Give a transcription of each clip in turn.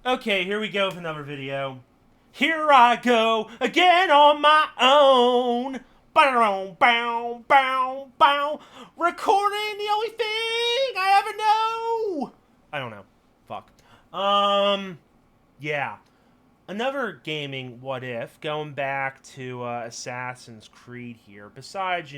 Okay, here we go with another video. Here I go again on my own. Bow, bow, bow, bow. Recording the only thing I ever know. I don't know. Fuck. Yeah. Another gaming what if, going back to Assassin's Creed here, besides,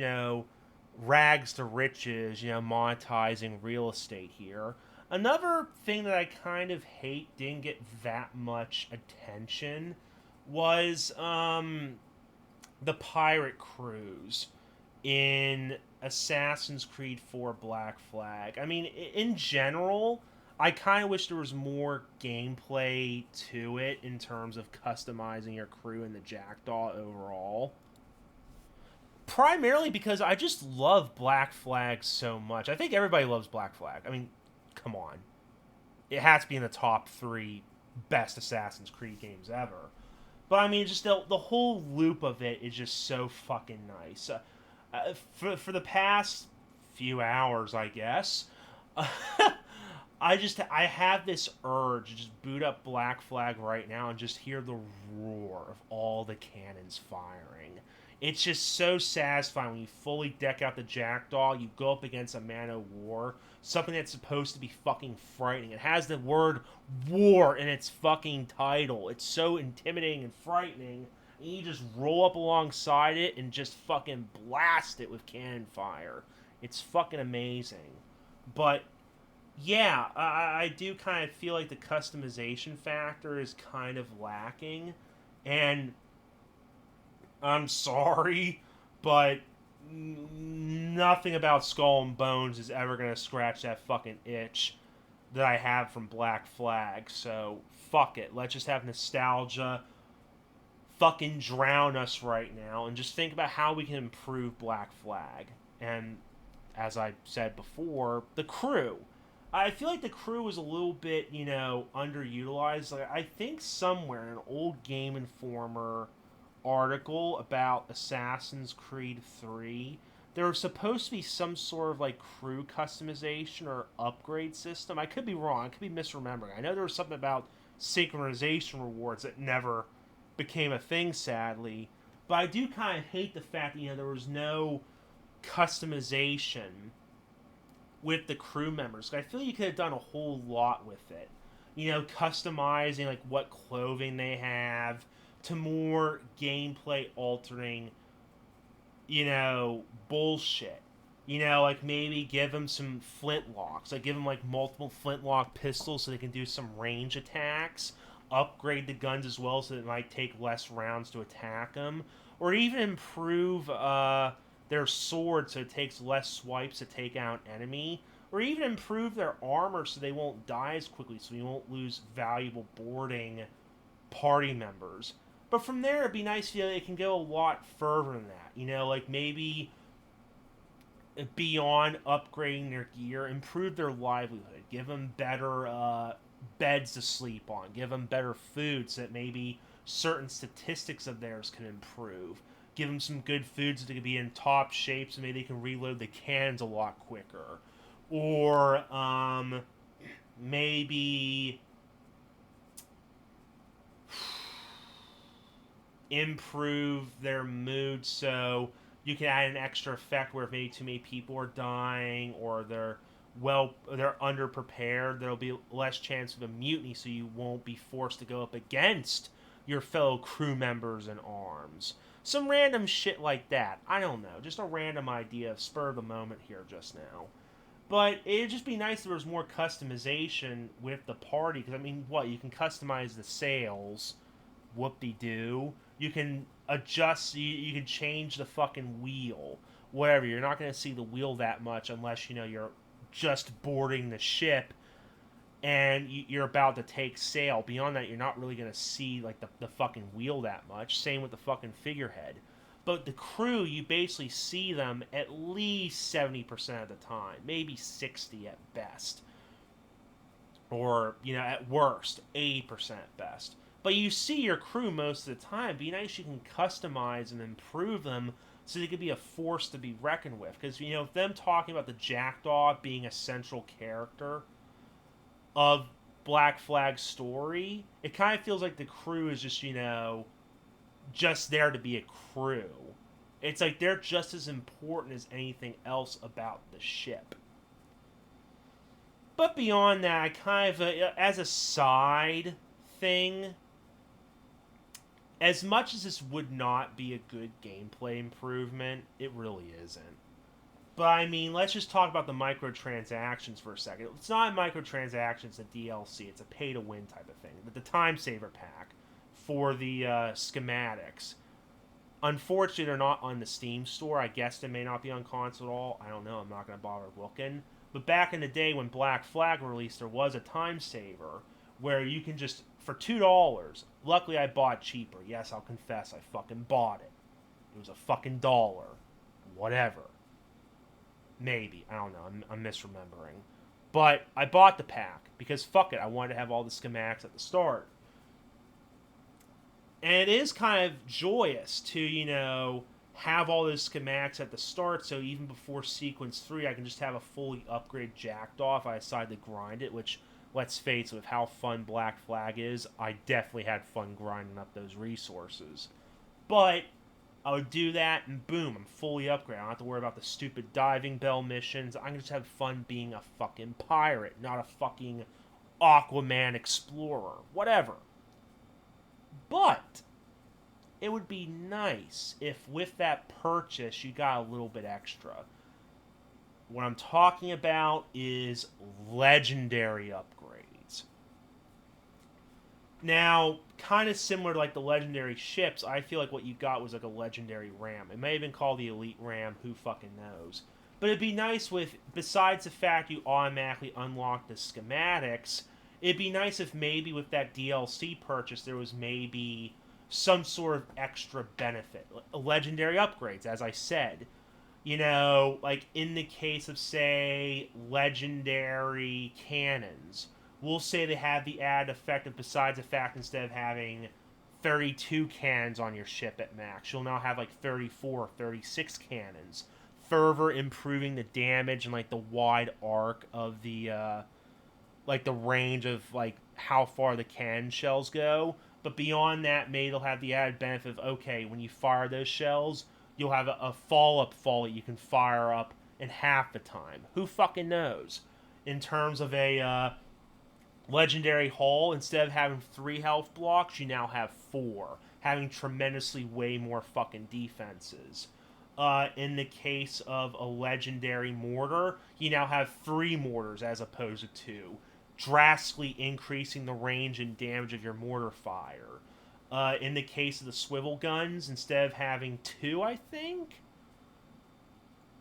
rags to riches, monetizing real estate here. Another thing that I kind of hate didn't get that much attention was the pirate cruise in Assassin's Creed 4 Black Flag. I mean, in general, I kind of wish there was more gameplay to it in terms of customizing your crew and the Jackdaw overall. Primarily because I just love Black Flag so much. I think everybody loves Black Flag. I mean, come on. It has to be in the top three best Assassin's Creed games ever. But I mean, just the whole loop of it is just so fucking nice. For the past few hours, I guess, I have this urge to just boot up Black Flag right now and just hear the roar of all the cannons firing. It's just so satisfying when you fully deck out the Jackdaw, you go up against a man of war, something that's supposed to be fucking frightening. It has the word war in its fucking title. It's so intimidating and frightening, and you just roll up alongside it and just fucking blast it with cannon fire. It's fucking amazing. But yeah, I do kind of feel like the customization factor is kind of lacking, and I'm sorry, but nothing about Skull and Bones is ever gonna scratch that fucking itch that I have from Black Flag. So fuck it. Let's just have nostalgia fucking drown us right now and just think about how we can improve Black Flag. And as I said before, the crew. I feel like the crew was a little bit, underutilized. Like, I think somewhere in an old Game Informer article about Assassin's Creed 3, there was supposed to be some sort of like crew customization or upgrade system. I could be wrong. I could be misremembering. I know there was something about synchronization rewards that never became a thing, sadly. But I do kind of hate the fact that there was no customization with the crew members. I feel you could have done a whole lot with it. Customizing like what clothing they have to more gameplay altering, bullshit. Like maybe give them some flintlocks. Like give them like multiple flintlock pistols so they can do some range attacks. Upgrade the guns as well so it might take less rounds to attack them. Or even improve their sword so it takes less swipes to take out an enemy. Or even improve their armor so they won't die as quickly so you won't lose valuable boarding party members. But from there, it'd be nice if it can go a lot further than that. Like maybe beyond upgrading their gear, improve their livelihood, give them better beds to sleep on, give them better food so that maybe certain statistics of theirs can improve. Give them some good foods so they can be in top shape so maybe they can reload the cannons a lot quicker. Or maybe improve their mood so you can add an extra effect where if maybe too many people are dying or they're underprepared, there'll be less chance of a mutiny so you won't be forced to go up against your fellow crew members in arms. Some random shit like that. I don't know. Just a random idea, spur of the moment here just now. But it'd just be nice if there was more customization with the party. Because, I mean, what? You can customize the sails. Whoop de doo. You can adjust, you can change the fucking wheel. Whatever. You're not going to see the wheel that much unless, you're just boarding the ship and you're about to take sail. Beyond that, you're not really going to see, like, the fucking wheel that much. Same with the fucking figurehead. But the crew, you basically see them at least 70% of the time, maybe 60 at best, or at worst 80% at best. But you see your crew most of the time. Be nice you can customize and improve them so they could be a force to be reckoned with. Because them talking about the Jackdaw being a central character of Black Flag story, it kind of feels like the crew is just, just there to be a crew. It's like they're just as important as anything else about the ship. But beyond that, I kind of, as a side thing, as much as this would not be a good gameplay improvement, it really isn't. But I mean, let's just talk about the microtransactions for a second. It's not a microtransaction, it's a DLC. It's a pay-to-win type of thing. But the Time Saver pack for the schematics. Unfortunately, they're not on the Steam store. I guess they may not be on console at all. I don't know. I'm not going to bother looking. But back in the day when Black Flag released, there was a Time Saver where you can just, for $2, luckily I bought cheaper. Yes, I'll confess, I fucking bought it. It was a fucking dollar. Whatever. Maybe. I don't know. I'm misremembering. But I bought the pack because fuck it. I wanted to have all the schematics at the start. And it is kind of joyous to, have all those schematics at the start, so even before Sequence 3, I can just have a fully upgraded Jackdaw if I decide to grind it, which, let's face it, with how fun Black Flag is, I definitely had fun grinding up those resources. But I would do that, and boom, I'm fully upgraded. I don't have to worry about the stupid diving bell missions. I can just have fun being a fucking pirate, not a fucking Aquaman explorer. Whatever. But it would be nice if with that purchase you got a little bit extra. What I'm talking about is legendary upgrades. Now, kind of similar to like the legendary ships, I feel like what you got was like a legendary ram. It may have been called the Elite Ram, who fucking knows. But it'd be nice with, besides the fact you automatically unlock the schematics, it'd be nice if maybe with that DLC purchase there was maybe some sort of extra benefit. Legendary upgrades, as I said. Like in the case of, say, legendary cannons, we'll say they have the added effect of, besides the fact instead of having 32 cannons on your ship at max, you'll now have like 34, 36 cannons, further improving the damage and like the wide arc of the like the range of like how far the cannon shells go. But beyond that, maybe they'll have the added benefit of, okay, when you fire those shells, you'll have a follow-up volley you can fire up in half the time. Who fucking knows? In terms of a legendary hull, instead of having 3 health blocks, you now have 4, having tremendously way more fucking defenses. In the case of a legendary mortar, you now have 3 mortars as opposed to 2, drastically increasing the range and damage of your mortar fire. In the case of the swivel guns, instead of having 2, I think,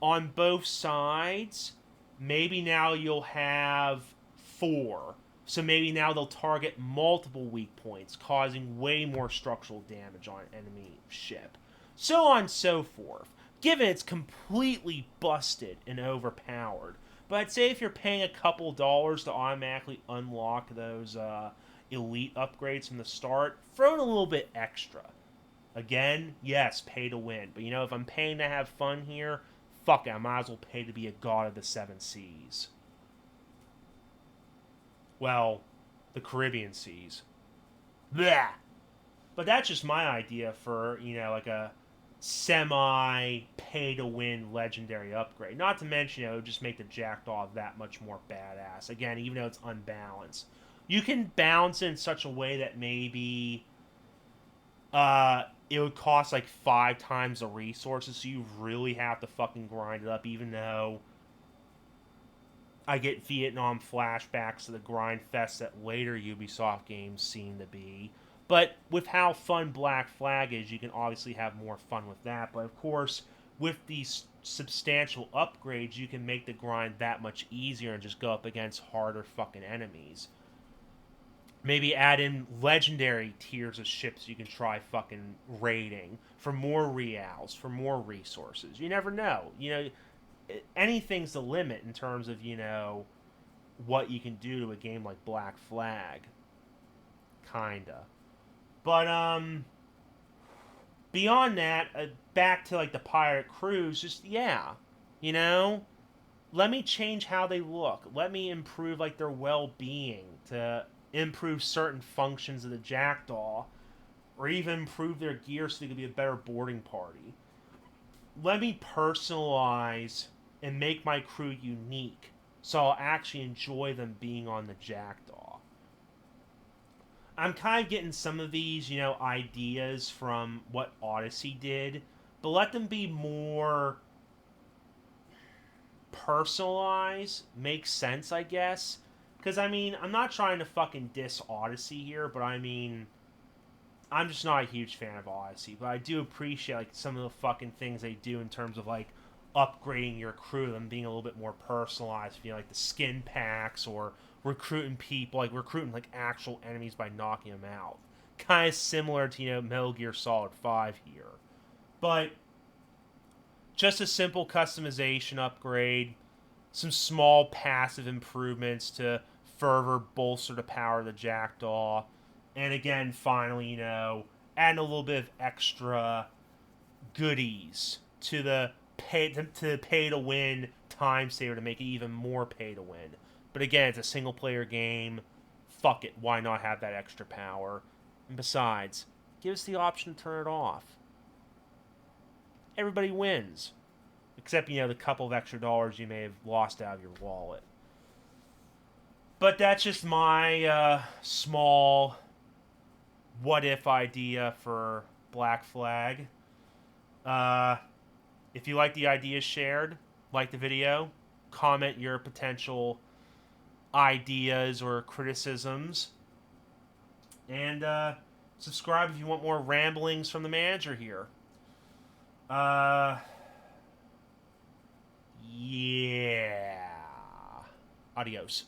on both sides, maybe now you'll have 4. So maybe now they'll target multiple weak points, causing way more structural damage on an enemy ship. So on and so forth. Given it's completely busted and overpowered. But I'd say if you're paying a couple dollars to automatically unlock those elite upgrades from the start, throw in a little bit extra. Again, yes, pay to win. But if I'm paying to have fun here, fuck it, I might as well pay to be a god of the 7 seas. Well, the Caribbean seas. Blah! But that's just my idea for, like a semi-pay-to-win legendary upgrade. Not to mention, just make the Jackdaw that much more badass. Again, even though it's unbalanced. You can balance it in such a way that maybe it would cost like 5 times the resources, so you really have to fucking grind it up, even though I get Vietnam flashbacks to the grind fest that later Ubisoft games seem to be. But with how fun Black Flag is, you can obviously have more fun with that. But of course, with these substantial upgrades, you can make the grind that much easier and just go up against harder fucking enemies. Maybe add in legendary tiers of ships you can try fucking raiding for more reals, for more resources. You never know. Anything's the limit in terms of, what you can do to a game like Black Flag. Kinda. But, beyond that, back to, like, the pirate cruise, just, yeah, let me change how they look. Let me improve like their well-being to improve certain functions of the jackdaw, or even improve their gear so they could be a better boarding party. Let me personalize and make my crew unique so I'll actually enjoy them being on the jackdaw. I'm kind of getting some of these, ideas from what Odyssey did, but let them be more personalized, make sense, I guess. Because, I mean, I'm not trying to fucking diss Odyssey here, but I mean, I'm just not a huge fan of Odyssey. But I do appreciate, like, some of the fucking things they do in terms of, like, upgrading your crew and being a little bit more personalized. Like the skin packs or recruiting people, like recruiting, like, actual enemies by knocking them out. Kind of similar to, Metal Gear Solid 5 here. But just a simple customization upgrade, some small passive improvements to further bolster the power of the Jackdaw, and again, finally, adding a little bit of extra goodies to the pay to win time saver to make it even more pay to win. But again, it's a single player game. Fuck it, why not have that extra power? And besides, give us the option to turn it off. Everybody wins. Except, the couple of extra dollars you may have lost out of your wallet. But that's just my small what-if idea for Black Flag. If you like the ideas shared, like the video, comment your potential ideas or criticisms, and subscribe if you want more ramblings from the manager here. Yeah. Adios.